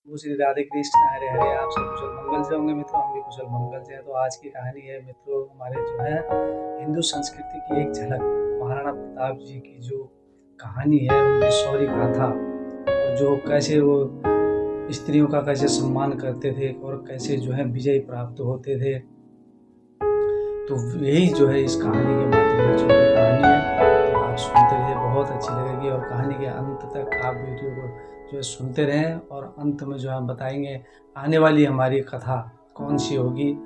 वो श्री राधे कृष्ण हरे हरे। आप सब कुशल मंगल से होंगे मित्रों, हम भी कुशल मंगल से हैं। तो आज की कहानी है मित्रों हमारे जो है हिंदू संस्कृति की एक झलक, महाराणा प्रताप जी की जो कहानी है, उनकी शौर्य गाथा, और जो कैसे वो स्त्रियों का कैसे सम्मान करते थे और कैसे जो है विजय प्राप्त होते थे। तो यही जो है इस कहानी के माध्यम से छोटी कहानी है, तो आप सुनते रहिए, बहुत अच्छी लगेगी। और कहानी के अंत तक आप वीडियो को जो है सुनते रहें, और अंत में जो हम बताएंगे आने वाली हमारी कथा कौन सी होगी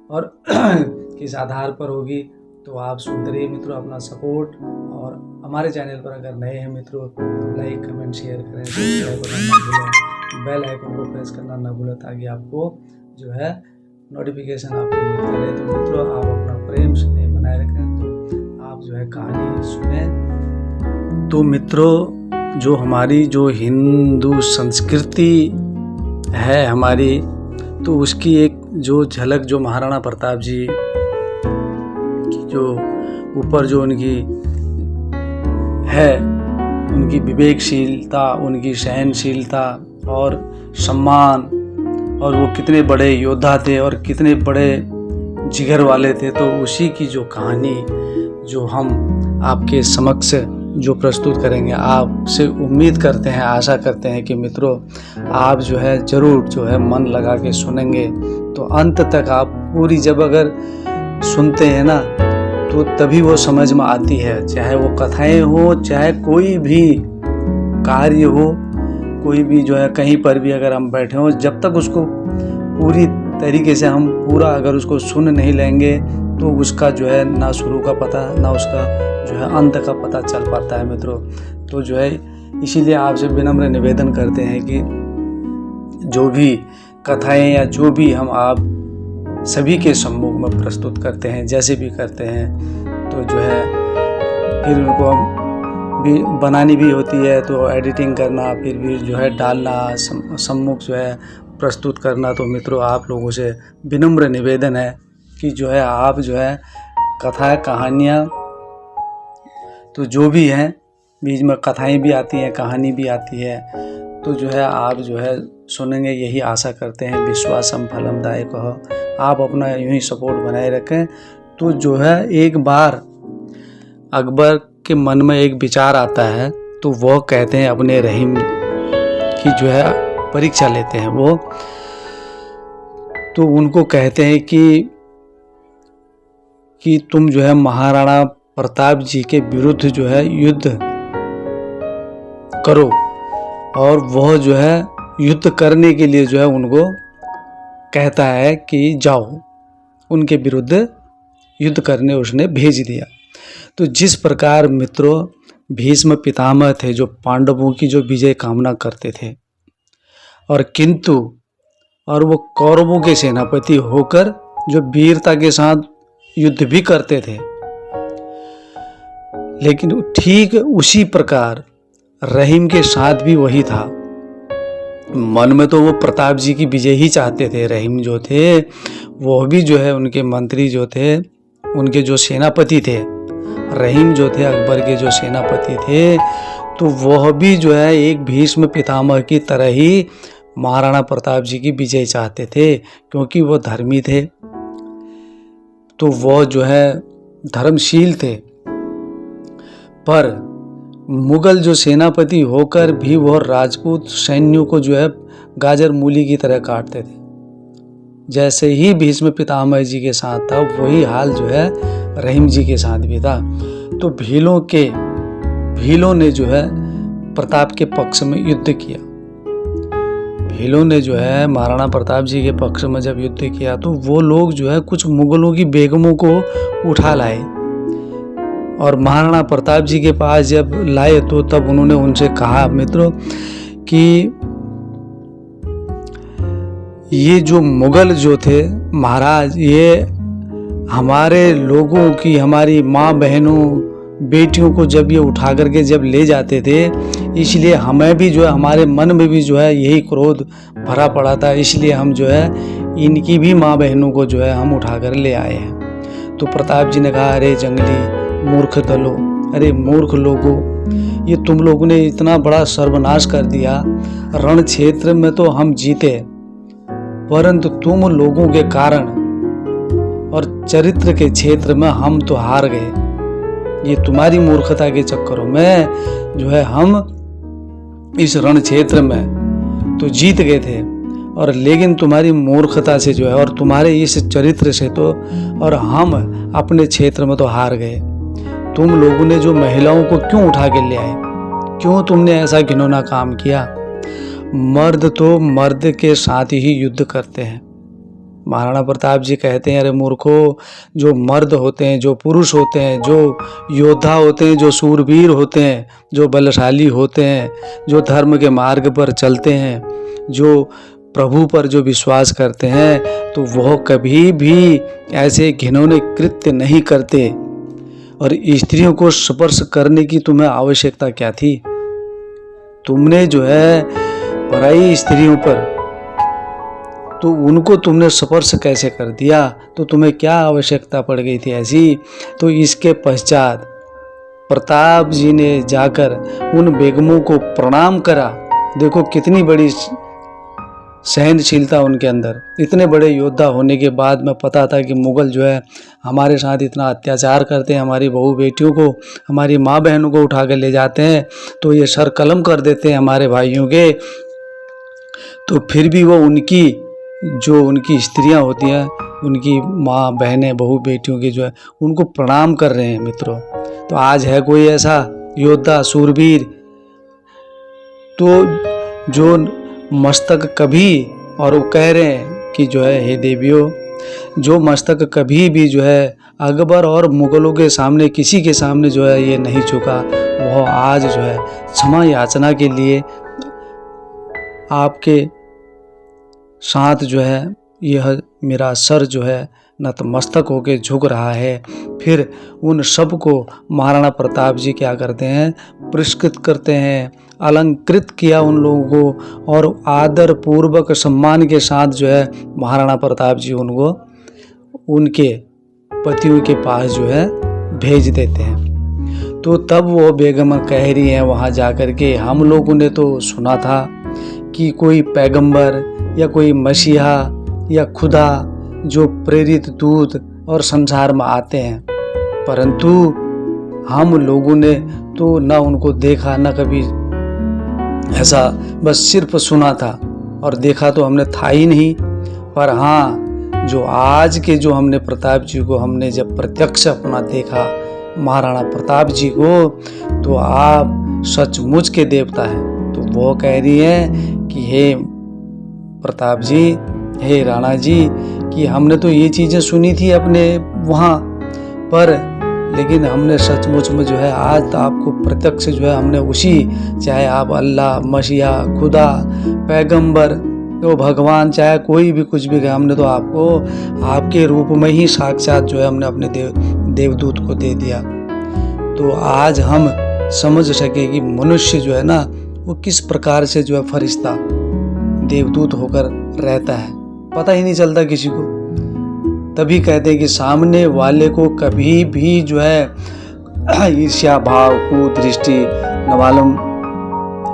और किस आधार पर होगी। तो आप सुनते रहिए मित्रों, अपना सपोर्ट, और हमारे चैनल पर अगर नए हैं मित्रों तो लाइक कमेंट शेयर करें, सब्सक्राइब करना ना भूलें, बेल आइकन को प्रेस करना ना भूलें, ताकि आपको जो है नोटिफिकेशन आपको मिलता रहे। तो मित्रों आप अपना प्रेम स्नेह बनाए रखें। तो आप जो है कहानी सुने। तो मित्रों जो हमारी जो हिंदू संस्कृति है हमारी, तो उसकी एक जो झलक जो महाराणा प्रताप जी की जो ऊपर जो उनकी है, उनकी विवेकशीलता, उनकी सहनशीलता और सम्मान, और वो कितने बड़े योद्धा थे और कितने बड़े जिगर वाले थे। तो उसी की जो कहानी जो हम आपके समक्ष जो प्रस्तुत करेंगे, आपसे उम्मीद करते हैं, आशा करते हैं कि मित्रों आप जो है ज़रूर जो है मन लगा के सुनेंगे। तो अंत तक आप पूरी जब अगर सुनते हैं ना, तो तभी वो समझ में आती है, चाहे वो कथाएं हो, चाहे कोई भी कार्य हो, कोई भी जो है कहीं पर भी अगर हम बैठे हों, जब तक उसको पूरी तरीके से हम पूरा अगर उसको सुन नहीं लेंगे, तो उसका जो है ना शुरू का पता ना उसका जो है अंत का पता चल पाता है मित्रों। तो जो है इसीलिए आपसे विनम्र निवेदन करते हैं कि जो भी कथाएं या जो भी हम आप सभी के सम्मुख में प्रस्तुत करते हैं, जैसे भी करते हैं, तो जो है फिर उनको भी बनानी भी होती है, तो एडिटिंग करना, फिर भी जो है डालना, सम्मुख जो है प्रस्तुत करना। तो मित्रों आप लोगों से विनम्र निवेदन है कि जो है आप जो है कथा कहानियाँ तो जो भी हैं, बीच में कथाएं भी आती हैं, कहानी भी आती है, तो जो है आप जो है सुनेंगे, यही आशा करते हैं। विश्वासम फलम दायकः। आप अपना यूं ही सपोर्ट बनाए रखें। तो जो है एक बार अकबर के मन में एक विचार आता है, तो वो कहते हैं अपने रहीम की जो है परीक्षा लेते हैं वो, तो उनको कहते हैं कि तुम जो है महाराणा प्रताप जी के विरुद्ध जो है युद्ध करो। और वह जो है युद्ध करने के लिए जो है उनको कहता है कि जाओ, उनके विरुद्ध युद्ध करने उसने भेज दिया। तो जिस प्रकार मित्रों भीष्म पितामह थे, जो पांडवों की जो विजय कामना करते थे, और वो कौरवों के सेनापति होकर जो वीरता के साथ युद्ध भी करते थे, लेकिन ठीक उसी प्रकार रहीम के साथ भी वही था। मन में तो वो प्रताप जी की विजय ही चाहते थे। रहीम जो थे वो भी जो है उनके मंत्री जो थे, उनके जो सेनापति थे, रहीम जो थे अकबर के जो सेनापति थे, तो वह भी जो है एक भीष्म पितामह की तरह ही महाराणा प्रताप जी की विजय चाहते थे, क्योंकि वो धर्मी थे, तो वो जो है धर्मशील थे। पर मुगल जो सेनापति होकर भी वह राजपूत सैन्यों को जो है गाजर मूली की तरह काटते थे। जैसे ही भीष्म पितामह जी के साथ था, वही हाल जो है रहीम जी के साथ भी था। तो भीलों ने जो है प्रताप के पक्ष में युद्ध किया। भीलों ने जो है महाराणा प्रताप जी के पक्ष में जब युद्ध किया, तो वो लोग जो है कुछ मुगलों की बेगमों को उठा लाए, और महाराणा प्रताप जी के पास जब लाए, तो तब उन्होंने उनसे कहा मित्रों कि ये जो मुगल जो थे महाराज, ये हमारे लोगों की, हमारी माँ बहनों बेटियों को जब ये उठा करके जब ले जाते थे, इसलिए हमें भी जो है हमारे मन में भी जो है यही क्रोध भरा पड़ा था, इसलिए हम जो है इनकी भी माँ बहनों को जो है हम उठा कर ले आए हैं। तो प्रताप जी ने कहा, अरे जंगली मूर्ख दलो, अरे मूर्ख लोगों, ये तुम लोगों ने इतना बड़ा सर्वनाश कर दिया। रण क्षेत्र में तो हम जीते, परंतु तुम लोगों के कारण और चरित्र के क्षेत्र में हम तो हार गए। ये तुम्हारी मूर्खता के चक्करों में जो है हम इस रण क्षेत्र में तो जीत गए थे, और लेकिन तुम्हारी मूर्खता से जो है और तुम्हारे इस चरित्र से तो और हम अपने क्षेत्र में तो हार गए। तुम लोगों ने जो महिलाओं को क्यों उठा के ले आए, क्यों तुमने ऐसा घिनौना काम किया? मर्द तो मर्द के साथ ही युद्ध करते हैं। महाराणा प्रताप जी कहते हैं, अरे मूर्खों, जो मर्द होते हैं, जो पुरुष होते हैं, जो योद्धा होते हैं, जो सूरवीर होते हैं, जो बलशाली होते हैं, जो धर्म के मार्ग पर चलते हैं, जो प्रभु पर जो विश्वास करते हैं, तो वह कभी भी ऐसे घिनौने कृत्य नहीं करते। और स्त्रियों को स्पर्श करने की तुम्हें आवश्यकता क्या थी? तुमने जो है पराई स्त्रियों पर तो उनको तुमने स्पर्श कैसे कर दिया? तो तुम्हें क्या आवश्यकता पड़ गई थी ऐसी? तो इसके पश्चात प्रताप जी ने जाकर उन बेगमों को प्रणाम करा। देखो कितनी बड़ी सहनशीलता उनके अंदर। इतने बड़े योद्धा होने के बाद में पता था कि मुगल जो है हमारे साथ इतना अत्याचार करते हैं, हमारी बहू बेटियों को, हमारी माँ बहनों को उठा कर ले जाते हैं, तो ये सर कलम कर देते हैं हमारे भाइयों के। तो फिर भी वो उनकी स्त्रियां होती हैं, उनकी माँ बहनें बहू बेटियों की जो है उनको प्रणाम कर रहे हैं मित्रों। तो आज है कोई ऐसा योद्धा सूरवीर तो जो मस्तक कभी, और वो कह रहे हैं कि जो है हे देवियों, जो मस्तक कभी भी जो है अकबर और मुगलों के सामने किसी के सामने जो है ये नहीं झुका, वह आज जो है क्षमा याचना के लिए आपके साथ जो है यह मेरा सर जो है नतमस्तक होके झुक रहा है। फिर उन सब को महाराणा प्रताप जी क्या करते हैं, पुरस्कृत करते हैं, अलंकृत किया उन लोगों को, और आदर पूर्वक सम्मान के साथ जो है महाराणा प्रताप जी उनको उनके पतियों के पास जो है भेज देते हैं। तो तब वो बेगम कह रही हैं वहाँ जाकर के, हम लोगों ने तो सुना था कि कोई पैगंबर या कोई मसीहा या खुदा जो प्रेरित दूत और संसार में आते हैं, परंतु हम लोगों ने तो न उनको देखा न कभी ऐसा, बस सिर्फ सुना था और देखा तो हमने था ही नहीं। पर हाँ, जो आज के जो हमने प्रताप जी को हमने जब प्रत्यक्ष अपना देखा महाराणा प्रताप जी को, तो आप सचमुच के देवता हैं। तो वो कह रही है कि हे प्रताप जी, हे राणा जी, कि हमने तो ये चीज़ें सुनी थी अपने वहाँ पर, लेकिन हमने सचमुच में जो है आज आपको प्रत्यक्ष जो है हमने उसी, चाहे आप अल्लाह, मसीहा, खुदा, पैगंबर, तो भगवान, चाहे कोई भी कुछ भी, हमने तो आपको आपके रूप में ही साक्षात जो है हमने अपने देवदूत को दे दिया। तो आज हम समझ सके कि मनुष्य जो है ना वो किस प्रकार से जो है फरिश्ता देवदूत होकर रहता है, पता ही नहीं चलता किसी को। तभी कहते हैं कि सामने वाले को कभी भी जो है ईर्ष्या भाव, कुदृष्टि न मालूम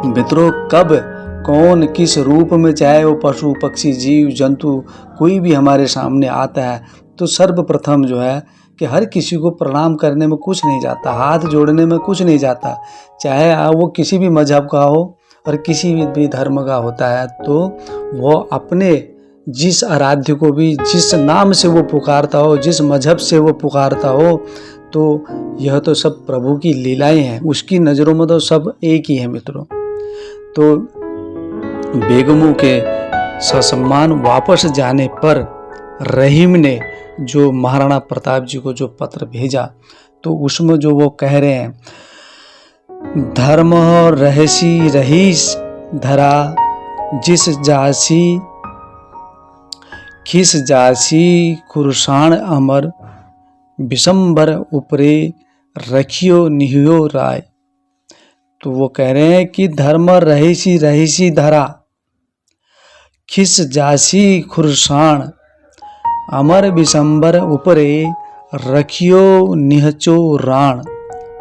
मित्रों कब कौन किस रूप में, चाहे वो पशु पक्षी जीव जंतु कोई भी हमारे सामने आता है, तो सर्वप्रथम जो है कि हर किसी को प्रणाम करने में कुछ नहीं जाता, हाथ जोड़ने में कुछ नहीं जाता, चाहे वो किसी भी मजहब का हो और किसी भी धर्म का होता है। तो वो अपने जिस आराध्य को भी जिस नाम से वो पुकारता हो, जिस मजहब से वो पुकारता हो, तो यह तो सब प्रभु की लीलाएं हैं, उसकी नज़रों में तो सब एक ही है मित्रों। तो बेगमों के ससम्मान वापस जाने पर रहीम ने जो महाराणा प्रताप जी को जो पत्र भेजा, तो उसमें जो वो कह रहे हैं, धर्म रहसी रहीस धरा जिस जासी खिस जासी खुरसाण अमर विशंबर उपरे रखियो निहियो राय। तो वो कह रहे हैं कि धर्म रहीसी रहीसी धरा खिस जासी खुरसाण अमर विशंबर उपरे रखियो निहचो राण।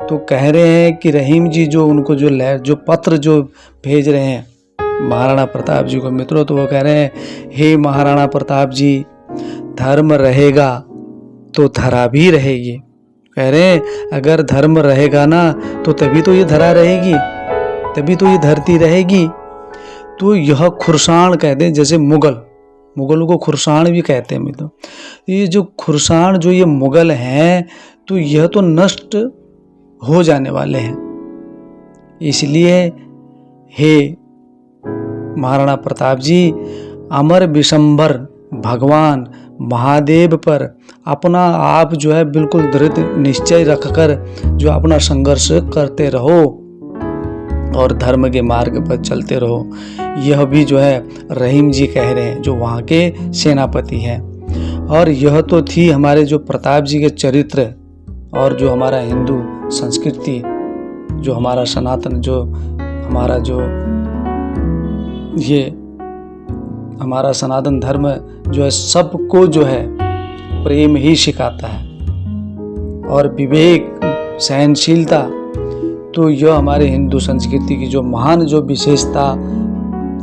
तो कह रहे हैं कि रहीम जी जो उनको जो पत्र जो भेज रहे हैं महाराणा प्रताप जी को मित्रों, तो वो कह रहे हैं, हे महाराणा प्रताप जी, धर्म रहेगा तो धरा भी रहेगी। कह रहे हैं अगर धर्म रहेगा ना तो तभी तो ये धरा रहेगी, तभी तो ये धरती रहेगी। तो यह खुरसाण कहते हैं, जैसे मुगलों को खुरसाण भी कहते हैं मित्रों। ये जो खुरसाण जो ये मुगल हैं, तो यह तो नष्ट हो जाने वाले हैं। इसलिए हे महाराणा प्रताप जी, अमर विशंबर भगवान महादेव पर अपना आप जो है बिल्कुल दृढ़ निश्चय रखकर जो अपना संघर्ष करते रहो और धर्म के मार्ग पर चलते रहो। यह भी जो है रहीम जी कह रहे हैं, जो वहाँ के सेनापति हैं। और यह तो थी हमारे जो प्रताप जी के चरित्र और जो हमारा हिंदू संस्कृति, जो हमारा सनातन, जो हमारा जो ये हमारा सनातन धर्म जो है सबको जो है प्रेम ही सिखाता है और विवेक, सहनशीलता। तो यह हमारे हिंदू संस्कृति की जो महान जो विशेषता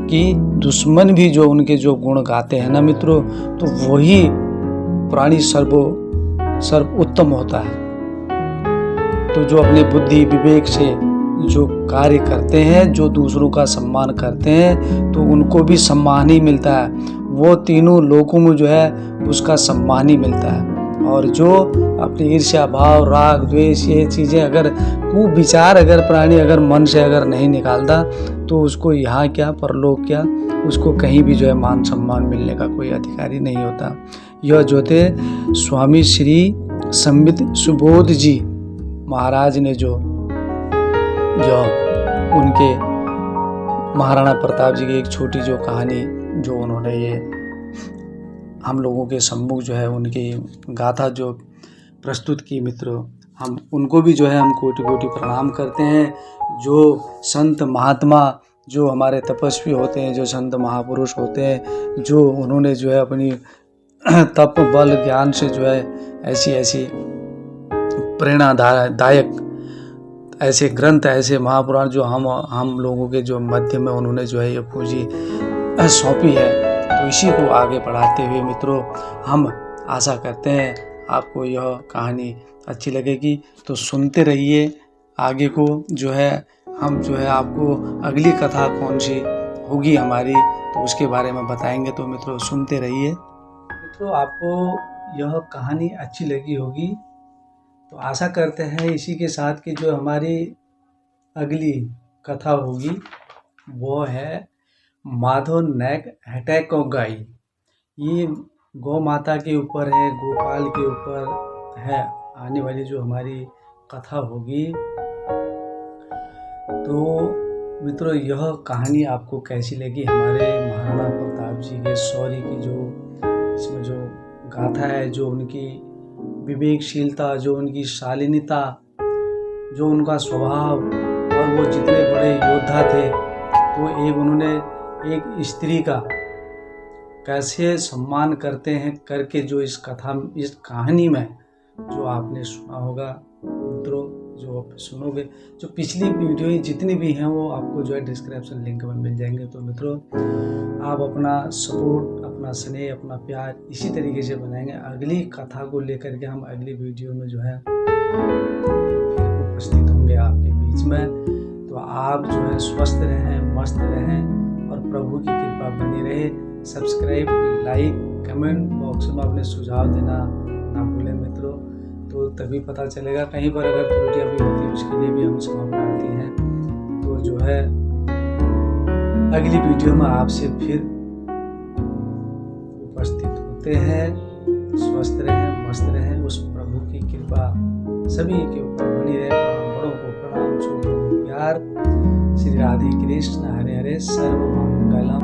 कि दुश्मन भी जो उनके जो गुण गाते हैं ना मित्रों, तो वही प्राणी सर्व उत्तम होता है। तो जो अपने बुद्धि विवेक से जो कार्य करते हैं, जो दूसरों का सम्मान करते हैं, तो उनको भी सम्मान ही मिलता है। वो तीनों लोगों में जो है उसका सम्मान ही मिलता है। और जो अपनी ईर्ष्या भाव, राग द्वेष, ये चीज़ें अगर कुविचार अगर प्राणी अगर मन से अगर नहीं निकालता, तो उसको यहाँ क्या परलोक क्या, उसको कहीं भी जो है मान सम्मान मिलने का कोई अधिकारी नहीं होता। यह जो थे स्वामी श्री संबित सुबोध जी महाराज ने जो उनके महाराणा प्रताप जी की एक छोटी जो कहानी जो उन्होंने ये हम लोगों के सम्मुख जो है उनकी गाथा जो प्रस्तुत की मित्रों, हम उनको भी जो है हम कोटि कोटि प्रणाम करते हैं। जो संत महात्मा जो हमारे तपस्वी होते हैं, जो संत महापुरुष होते हैं, जो उन्होंने जो है अपनी तप बल ज्ञान से जो है ऐसी ऐसी प्रेरणादायक ऐसे ग्रंथ, ऐसे महापुराण जो हम लोगों के जो मध्य में उन्होंने जो है ये पूंजी सौंपी है, तो इसी को आगे बढ़ाते हुए मित्रों हम आशा करते हैं आपको यह कहानी अच्छी लगेगी। तो सुनते रहिए, आगे को जो है हम जो है आपको अगली कथा कौन सी होगी हमारी, तो उसके बारे में बताएंगे। तो मित्रों सुनते रहिए। मित्रों आपको यह कहानी अच्छी लगी होगी, तो आशा करते हैं इसी के साथ कि जो हमारी अगली कथा होगी वो है माधव नायक हटैको गाई। ये गौ माता के ऊपर है, गोपाल के ऊपर है आने वाली जो हमारी कथा होगी। तो मित्रों यह कहानी आपको कैसी लगी, हमारे महाराणा प्रताप जी के शौर्य की जो इसमें जो गाथा है, जो उनकी विवेकशीलता, जो उनकी शालीनता, जो उनका स्वभाव, और वो जितने बड़े योद्धा थे, तो एक उन्होंने एक स्त्री का कैसे सम्मान करते हैं करके जो इस कहानी में जो आपने सुना होगा मित्रों, जो आप सुनोगे, जो पिछली वीडियो जितनी भी हैं वो आपको जो है डिस्क्रिप्शन लिंक में मिल जाएंगे। तो मित्रों आप अपना सपोर्ट, अपना स्नेह, अपना प्यार इसी तरीके से बनाएंगे। अगली कथा को लेकर के हम अगली वीडियो में जो है उपस्थित होंगे आपके बीच में। तो आप जो है स्वस्थ रहें, मस्त रहें और प्रभु की कृपा बनी रहे। सब्सक्राइब, लाइक, कमेंट बॉक्स में अपने सुझाव देना ना भूलें मित्रों, तो तभी पता चलेगा। कहीं पर अगर त्रुटियां भी होती है उसके लिए भी हम क्षमा प्रार्थी हैं। तो जो है अगली वीडियो में आपसे फिर उपस्थित होते हैं। स्वस्थ रहें, मस्त रहें, उस प्रभु की कृपा सभी के ऊपर बनी रहे। बड़ों को प्रणाम, छोटों को प्यार। श्री राधे कृष्ण, हरे हरे, सर्व मंगलम।